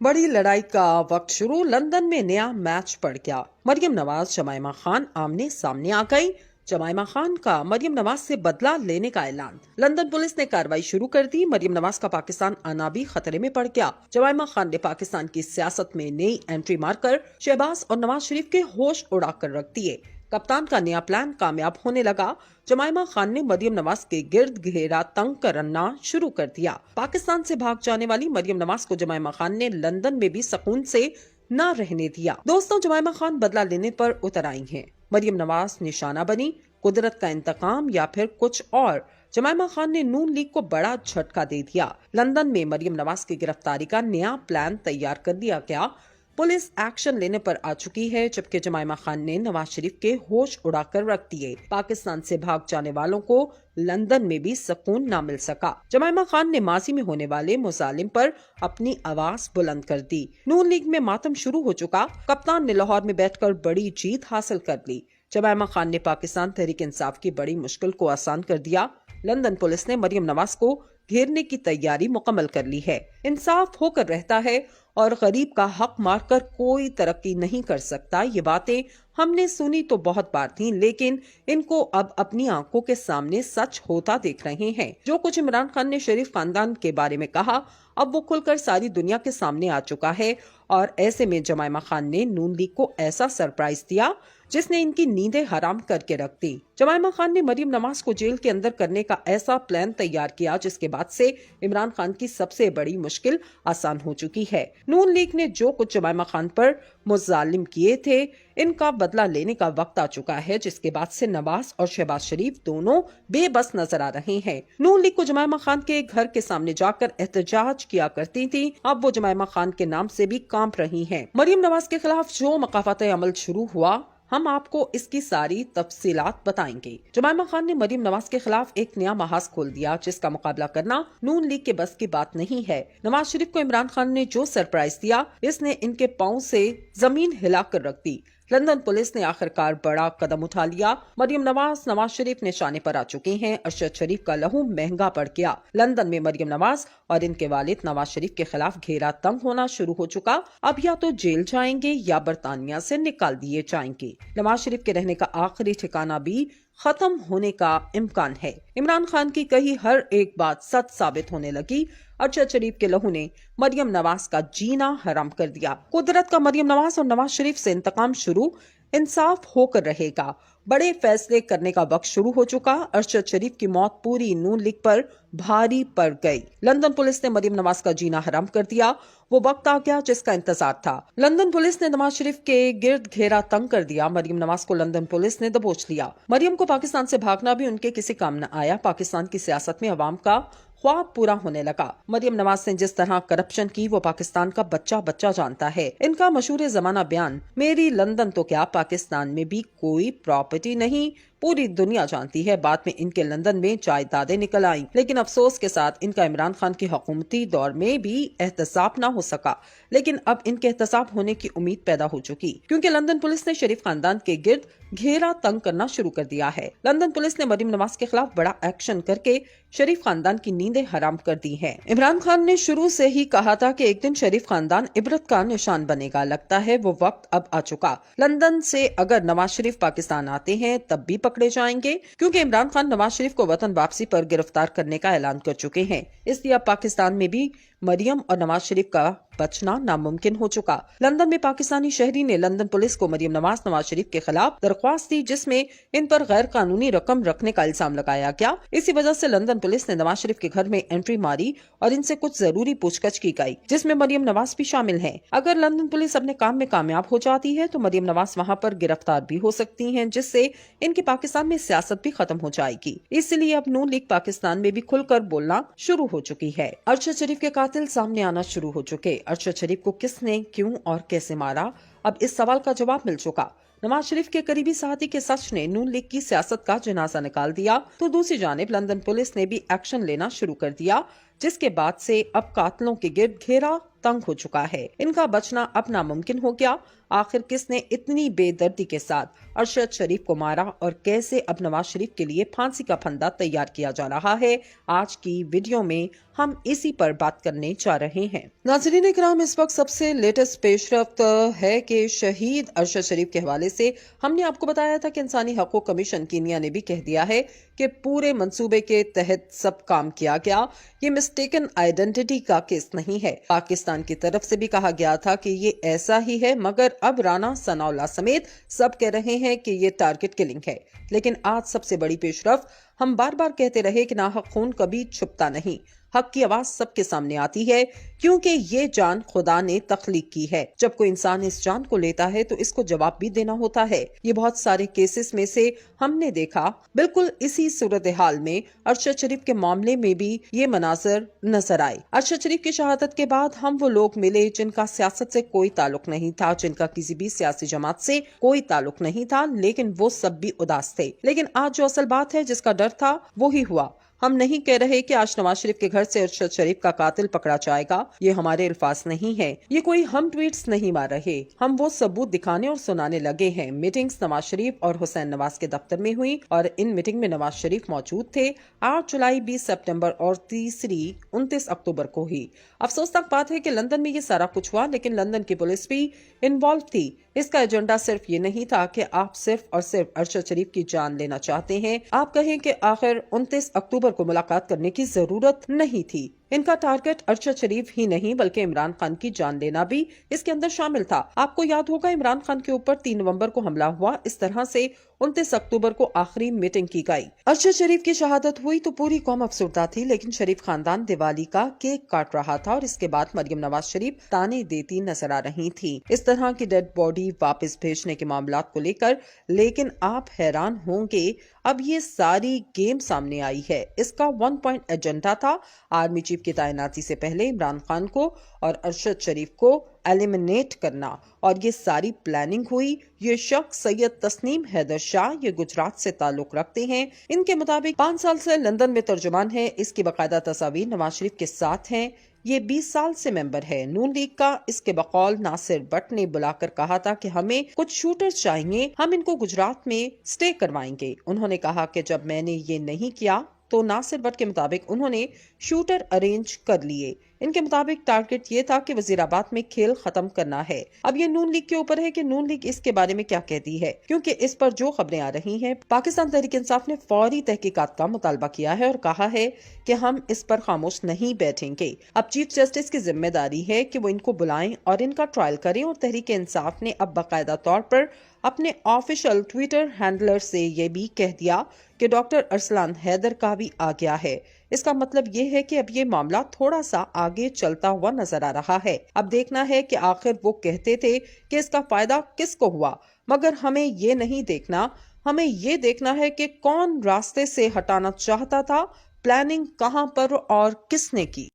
बड़ी लड़ाई का वक्त शुरू, लंदन में नया मैच पड़ गया। मरियम नवाज जमाइमा खान आमने सामने आ गई। जमाइमा खान का मरियम नवाज से बदला लेने का ऐलान। लंदन पुलिस ने कार्रवाई शुरू कर दी। मरियम नवाज का पाकिस्तान आना भी खतरे में पड़ गया। जमाइमा खान ने पाकिस्तान की सियासत में नई एंट्री मारकर शहबाज और नवाज शरीफ के होश उड़ा कर रख दिए। कप्तान का नया प्लान कामयाब होने लगा। जमाइमा खान ने मरियम नवाज के गिर्द घेरा तंग करना शुरू कर दिया। पाकिस्तान से भाग जाने वाली मरियम नवाज को जमाइमा खान ने लंदन में भी सुकून से न रहने दिया। दोस्तों, जमाइमा खान बदला लेने पर उतर आई हैं। मरियम नवाज निशाना बनी, कुदरत का इंतकाम या फिर कुछ और। जमाइमा खान ने नून लीग को बड़ा झटका दे दिया। लंदन में मरियम नवाज की गिरफ्तारी का नया प्लान तैयार कर दिया गया। पुलिस एक्शन लेने पर आ चुकी है, जबकि जमाइमा खान ने नवाज शरीफ के होश उड़ाकर रख दिए। पाकिस्तान से भाग जाने वालों को लंदन में भी सुकून न मिल सका। जमाइमा खान ने माजी में होने वाले मुजालिम पर अपनी आवाज बुलंद कर दी। नून लीग में मातम शुरू हो चुका। कप्तान ने लाहौर में बैठकर बड़ी जीत हासिल कर ली। जमाइमा खान ने पाकिस्तान तहरीक इंसाफ की बड़ी मुश्किल को आसान कर दिया। लंदन पुलिस ने मरियम नवाज को घेरने की तैयारी मुकम्मल कर ली है। इंसाफ होकर रहता है और गरीब का हक मारकर कोई तरक्की नहीं कर सकता। ये बातें हमने सुनी तो बहुत बार थी, लेकिन इनको अब अपनी आंखों के सामने सच होता देख रहे हैं। जो कुछ इमरान खान ने शरीफ खानदान के बारे में कहा, अब वो खुलकर सारी दुनिया के सामने आ चुका है। और ऐसे में जमाइमा खान ने नून लीग को ऐसा सरप्राइज दिया जिसने इनकी नींदें हराम करके रख दी। जमाइमा खान ने मरियम नवाज को जेल के अंदर करने का ऐसा प्लान तैयार किया जिसके बाद से इमरान खान की सबसे बड़ी मुश्किल आसान हो चुकी है। नून लीग ने जो कुछ जमाइमा खान पर मुजालिम किए थे, इनका बदला लेने का वक्त आ चुका है, जिसके बाद से नवाज और शहबाज शरीफ दोनों बेबस नजर आ रहे हैं। नून लीग को जमाइमा खान के घर के सामने जाकर एहतजाज किया करती थी, अब वो जमाइमा खान के नाम से भी कांप रही हैं। मरियम नवाज के खिलाफ जो मकाफात अमल शुरू हुआ, हम आपको इसकी सारी तफसीलात बताएंगे। जमाइमा खान ने मरियम नवाज के खिलाफ एक नया महाज खोल दिया, जिसका मुकाबला करना नून लीग के बस की बात नहीं है। नवाज शरीफ को इमरान खान ने जो सरप्राइज दिया, इसने इनके पांव से जमीन हिला कर रख दी। लंदन पुलिस ने आखिरकार बड़ा कदम उठा लिया। मरियम नवाज शरीफ निशाने पर आ चुके हैं। अरशद शरीफ का लहू महंगा पड़ गया। लंदन में मरियम नवाज और इनके वालिद नवाज शरीफ के खिलाफ घेरा तंग होना शुरू हो चुका। अब या तो जेल जाएंगे या बरतानिया से निकाल दिए जाएंगे। नवाज शरीफ के रहने का आखिरी ठिकाना भी खत्म होने का इम्कान है। इमरान खान की कही हर एक बात सच साबित होने लगी। अरशद शरीफ के लहू ने मरियम नवाज का जीना हराम कर दिया। कुदरत का मरियम नवाज और नवाज शरीफ से इंतकाम शुरू, इंसाफ होकर रहेगा। बड़े फैसले करने का वक्त शुरू हो चुका। अरशद शरीफ की मौत पूरी नून लीग पर भारी पड़ गई। लंदन पुलिस ने मरियम नवाज का जीना हराम कर दिया। वो वक्त आ गया जिसका इंतजार था। लंदन पुलिस ने नवाज शरीफ के गिर्द घेरा तंग कर दिया। मरियम नवाज को लंदन पुलिस ने दबोच लिया। मरियम को पाकिस्तान से भागना भी उनके किसी काम न आया। पाकिस्तान की सियासत में अवाम का ख्वाब पूरा होने लगा। मरियम नवाज ने जिस तरह करप्शन की, वो पाकिस्तान का बच्चा बच्चा जानता है। इनका मशहूर जमाना बयान, मेरी लंदन तो क्या पाकिस्तान में भी कोई प्रॉपर्टी नहीं, पूरी दुनिया जानती है। बाद में इनके लंदन में जायदादें निकल आईं, लेकिन अफसोस के साथ इनका इमरान खान की हुकूमती दौर में भी एहतसाब न हो सका। लेकिन अब इनके एहतसाब होने की उम्मीद पैदा हो चुकी, क्योंकि लंदन पुलिस ने शरीफ खानदान के गिर्द घेरा तंग करना शुरू कर दिया है। लंदन पुलिस ने मरियम नवाज के खिलाफ बड़ा एक्शन करके शरीफ खानदान की नींदें हराम कर दी हैं। इमरान खान ने शुरू से ही कहा था कि एक दिन शरीफ खानदान इबरत का निशान बनेगा। लगता है वो वक्त अब आ चुका। लंदन से अगर नवाज शरीफ पाकिस्तान आते हैं तब भी पकड़े जाएंगे, क्योंकि इमरान खान नवाज शरीफ को वतन वापसी पर गिरफ्तार करने का ऐलान कर चुके हैं। इसलिए अब पाकिस्तान में भी मरियम और नवाज शरीफ का बचना नामुमकिन हो चुका। लंदन में पाकिस्तानी शहरी ने लंदन पुलिस को मरियम नवाज शरीफ के खिलाफ दरख्वास्त दी, जिसमें इन पर गैर कानूनी रकम रखने का इल्जाम लगाया गया। इसी वजह से लंदन पुलिस ने नवाज शरीफ के घर में एंट्री मारी और इनसे कुछ जरूरी पूछताछ की गई, जिसमें मरियम नवाज भी शामिल है। अगर लंदन पुलिस अपने काम में कामयाब हो जाती है तो मरियम नवाज वहाँ पर गिरफ्तार भी हो सकती है, जिससे इनकी पाकिस्तान में सियासत भी खत्म हो जाएगी। इसलिए अब नून लीग पाकिस्तान में भी खुलकर बोलना शुरू हो चुकी है। अरशद शरीफ के कातिल सामने आना शुरू हो चुके। अरशद शरीफ को किसने, क्यों और कैसे मारा, अब इस सवाल का जवाब मिल चुका। नवाज शरीफ के करीबी साथी के सच ने नून लीग की सियासत का जनाजा निकाल दिया, तो दूसरी जानिब लंदन पुलिस ने भी एक्शन लेना शुरू कर दिया। जिस के बाद से अब कातिलों के गिर्द घेरा तंग हो चुका है। इनका बचना अब नामुमकिन हो गया। आखिर किसने इतनी बेदर्दी के साथ अरशद शरीफ को मारा और कैसे अब नवाज शरीफ के लिए फांसी का फंदा तैयार किया जा रहा है, आज की वीडियो में हम इसी पर बात करने जा रहे हैं। नाज़रीन इकराम, इस वक्त सबसे लेटेस्ट पेशरफ्त है कि शहीद अरशद शरीफ के हवाले से हमने आपको बताया था कि इंसानी हकूक़ कमीशन कीनिया ने भी कह दिया है कि पूरे मंसूबे के तहत सब काम किया गया। ये मिस्टेकन आइडेंटिटी का केस नहीं है। पाकिस्तान की तरफ से भी कहा गया था कि ये ऐसा ही है, मगर अब राना सनाउल्लाह समेत सब कह रहे हैं कि ये टारगेट किलिंग है। लेकिन आज सबसे बड़ी पेशरफ्त, हम बार बार कहते रहे कि नाहक खून कभी छुपता नहीं। हक की आवाज सबके सामने आती है, क्योंकि ये जान खुदा ने तख्लीक की है। जब कोई इंसान इस जान को लेता है तो इसको जवाब भी देना होता है। ये बहुत सारे केसेस में से हमने देखा। बिल्कुल इसी सूरत हाल में अरशद शरीफ के मामले में भी ये मनाजर नजर आए। अरशद शरीफ की शहादत के बाद हम वो लोग मिले जिनका सियासत से कोई ताल्लुक नहीं था, जिनका किसी भी सियासी जमात से कोई ताल्लुक नहीं था, लेकिन वो सब भी उदास थे। लेकिन आज जो असल बात है, जिसका डर था, वो ही हुआ। हम नहीं कह रहे कि आज नवाज शरीफ के घर से अरशद शरीफ का कातिल पकड़ा जाएगा। ये हमारे अल्फाज नहीं है। ये कोई हम ट्वीट्स नहीं मार रहे। हम वो सबूत दिखाने और सुनाने लगे हैं। मीटिंग्स नवाज शरीफ और हुसैन नवाज के दफ्तर में हुई और इन मीटिंग में नवाज शरीफ मौजूद थे। 8 जुलाई, 20 सितंबर और तीसरी 29 अक्टूबर को ही। अफसोसनाक बात है कि लंदन में ये सारा कुछ हुआ, लेकिन लंदन की पुलिस भी इन्वॉल्व थी। इसका एजेंडा सिर्फ ये नहीं था कि आप सिर्फ और सिर्फ अरशद शरीफ की जान लेना चाहते हैं। आप कहें कि आखिर 29 अक्टूबर को मुलाकात करने की जरूरत नहीं थी। इनका टारगेट अरशद शरीफ ही नहीं बल्कि इमरान खान की जान लेना भी इसके अंदर शामिल था। आपको याद होगा, इमरान खान के ऊपर 3 नवंबर को हमला हुआ। इस तरह से 29 अक्टूबर को आखिरी मीटिंग की गई। अरशद शरीफ की शहादत हुई तो पूरी कौम अफसरदा थी, लेकिन शरीफ खानदान दिवाली का केक काट रहा था और इसके बाद मरियम नवाज शरीफ ताने देती नजर आ रही थी इस तरह की डेड बॉडी वापस भेजने के मामलात को लेकर। लेकिन आप हैरान होंगे, अब ये सारी गेम सामने आई है। इसका 1 पॉइंट एजेंडा था। आर्मी चीफ की तैनाती से पहले इमरान खान को और अरशद शरीफ को एलिमिनेट करना, और ये सारी प्लानिंग हुई। ये शख्स सैयद तस्नीम हैदर शाह, ये गुजरात से ताल्लुक रखते हैं। इनके मुताबिक 5 साल से लंदन में तर्जुमान है। इसकी बाकायदा तस्वीर नवाज शरीफ के साथ हैं। ये 20 साल से मेंबर है नून लीग का। इसके बकौल नासिर भट्ट ने बुलाकर कहा था कि हमें कुछ शूटर्स चाहिए, हम इनको गुजरात में स्टे करवाएंगे। उन्होंने कहा कि जब मैंने ये नहीं किया तो नासिर भट्ट के मुताबिक उन्होंने शूटर अरेंज कर लिए। इनके मुताबिक टारगेट ये था कि वजीराबाद में खेल खत्म करना है। अब ये नून लीग के ऊपर है कि नून लीग इसके बारे में क्या कहती है, क्योंकि इस पर जो खबरें आ रही हैं, पाकिस्तान तहरीक इंसाफ ने फौरी तहकीकात का मुतालबा किया है और कहा है कि हम इस पर खामोश नहीं बैठेंगे। अब चीफ जस्टिस की जिम्मेदारी है कि वो इनको बुलाएं और इनका ट्रायल करें। और तहरीक इंसाफ ने अब बाकायदा तौर पर अपने ऑफिशियल ट्विटर हैंडलर से ये भी कह दिया कि डॉक्टर अरसलान हैदर का भी आ गया है। इसका मतलब ये है कि अब ये मामला थोड़ा सा आगे चलता हुआ नजर आ रहा है। अब देखना है कि आखिर वो कहते थे कि इसका फायदा किसको हुआ, मगर हमें ये नहीं देखना। हमें ये देखना है कि कौन रास्ते से हटाना चाहता था, प्लानिंग कहां पर और किसने की।